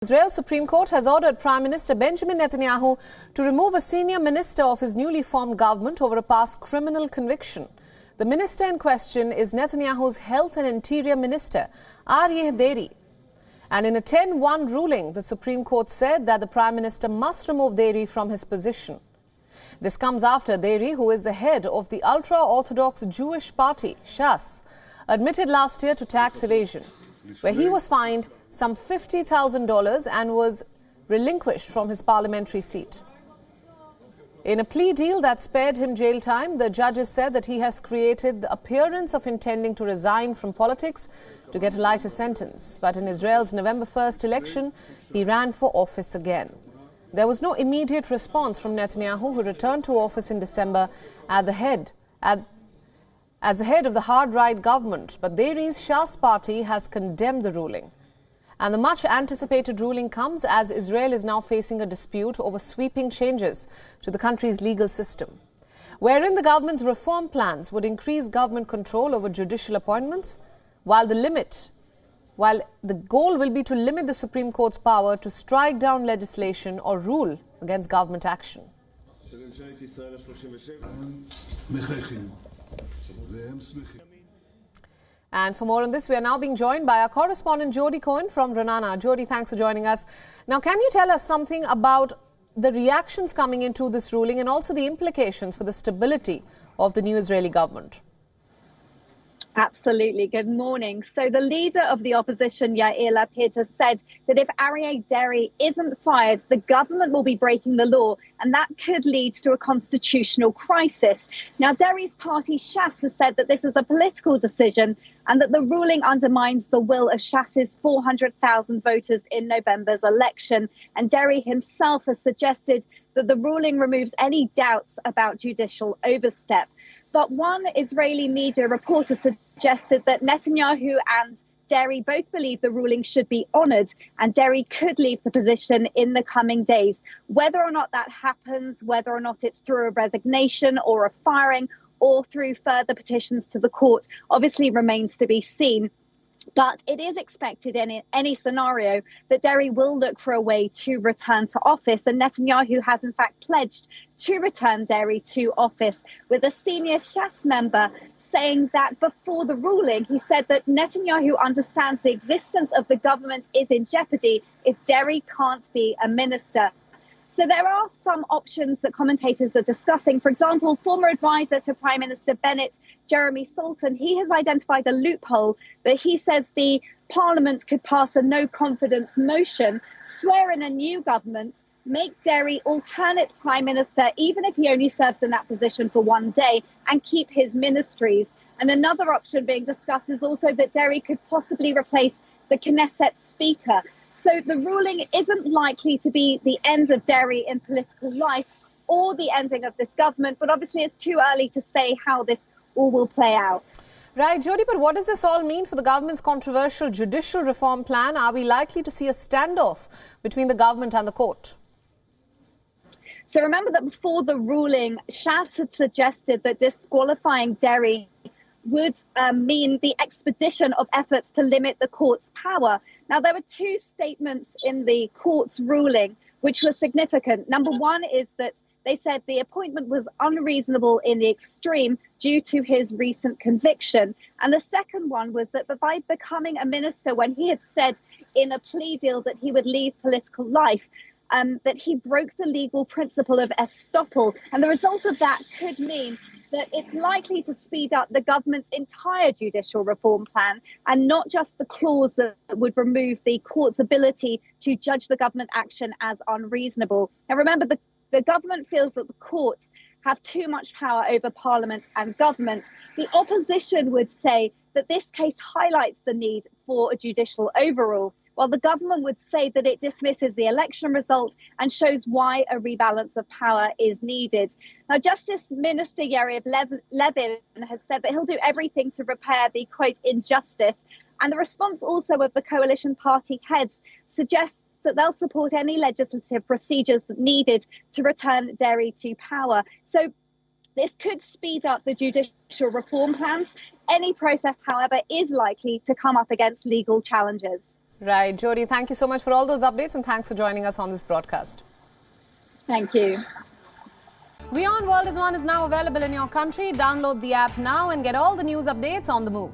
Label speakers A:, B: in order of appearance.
A: Israel Supreme Court has ordered Prime Minister Benjamin Netanyahu to remove a senior minister of his newly formed government over a past criminal conviction. The minister in question is Netanyahu's Health and Interior Minister, Aryeh Deri. And in a 10-1 ruling, the Supreme Court said that the Prime Minister must remove Deri from his position. This comes after Deri, who is the head of the ultra-Orthodox Jewish party, Shas, admitted last year to tax evasion, where he was fined some $50,000 and was relinquished from his parliamentary seat. In a plea deal that spared him jail time, the judges said that he has created the appearance of intending to resign from politics to get a lighter sentence. But in Israel's November 1st election, he ran for office again. There was no immediate response from Netanyahu, who returned to office in December as the head of the hard-right government. But Deri's Shas party has condemned the ruling. And the much-anticipated ruling comes as Israel is now facing a dispute over sweeping changes to the country's legal system, wherein the government's reform plans would increase government control over judicial appointments, while the goal will be to limit the Supreme Court's power to strike down legislation or rule against government action. And for more on this, we are now being joined by our correspondent Jody Cohen from Renana. Jody, thanks for joining us. Now, can you tell us something about the reactions coming into this ruling and also the implications for the stability of the new Israeli government?
B: Absolutely. Good morning. So the leader of the opposition, Yair Lapid, has said that if Aryeh Deri isn't fired, the government will be breaking the law, and that could lead to a constitutional crisis. Now, Deri's party, Shas, has said that this is a political decision and that the ruling undermines the will of Shas's 400,000 voters in November's election. And Deri himself has suggested that the ruling removes any doubts about judicial overstep. But one Israeli media reporter suggested that Netanyahu and Deri both believe the ruling should be honoured, and Deri could leave the position in the coming days. Whether or not that happens, whether or not it's through a resignation or a firing or through further petitions to the court, obviously remains to be seen. But it is expected in any scenario that Deri will look for a way to return to office. And Netanyahu has, in fact, pledged to return Deri to office, with a senior Shas member saying that before the ruling, he said that Netanyahu understands the existence of the government is in jeopardy if Deri can't be a minister. So there are some options that commentators are discussing. For example, former advisor to Prime Minister Bennett, Jeremy Sultan, he has identified a loophole that he says the Parliament could pass a no-confidence motion, swear in a new government, make Deri alternate Prime Minister, even if he only serves in that position for one day, and keep his ministries. And another option being discussed is also that Deri could possibly replace the Knesset Speaker. So the ruling isn't likely to be the end of Deri in political life or the ending of this government, but obviously it's too early to say how this all will play out.
A: Right, Jody, but what does this all mean for the government's controversial judicial reform plan? Are we likely to see a standoff between the government and the court?
B: So remember that before the ruling, Shas had suggested that disqualifying Deri would mean the expedition of efforts to limit the court's power. Now, there were two statements in the court's ruling which were significant. Number one is that they said the appointment was unreasonable in the extreme due to his recent conviction. And the second one was that by becoming a minister, when he had said in a plea deal that he would leave political life, that he broke the legal principle of estoppel. And the result of that could mean that it's likely to speed up the government's entire judicial reform plan and not just the clause that would remove the court's ability to judge the government action as unreasonable. Now, remember, the government feels that the courts have too much power over parliament and government. The opposition would say that this case highlights the need for a judicial overhaul, while the government would say that it dismisses the election result and shows why a rebalance of power is needed. Now, Justice Minister Yair Levin has said that he'll do everything to repair the, quote, injustice. And the response also of the coalition party heads suggests that they'll support any legislative procedures needed to return Deri to power. So this could speed up the judicial reform plans. Any process, however, is likely to come up against legal challenges.
A: Right. Jody, thank you so much for all those updates and thanks for joining us on this broadcast.
B: Thank you.
A: WION World is now available in your country. Download the app now and get all the news updates on the move.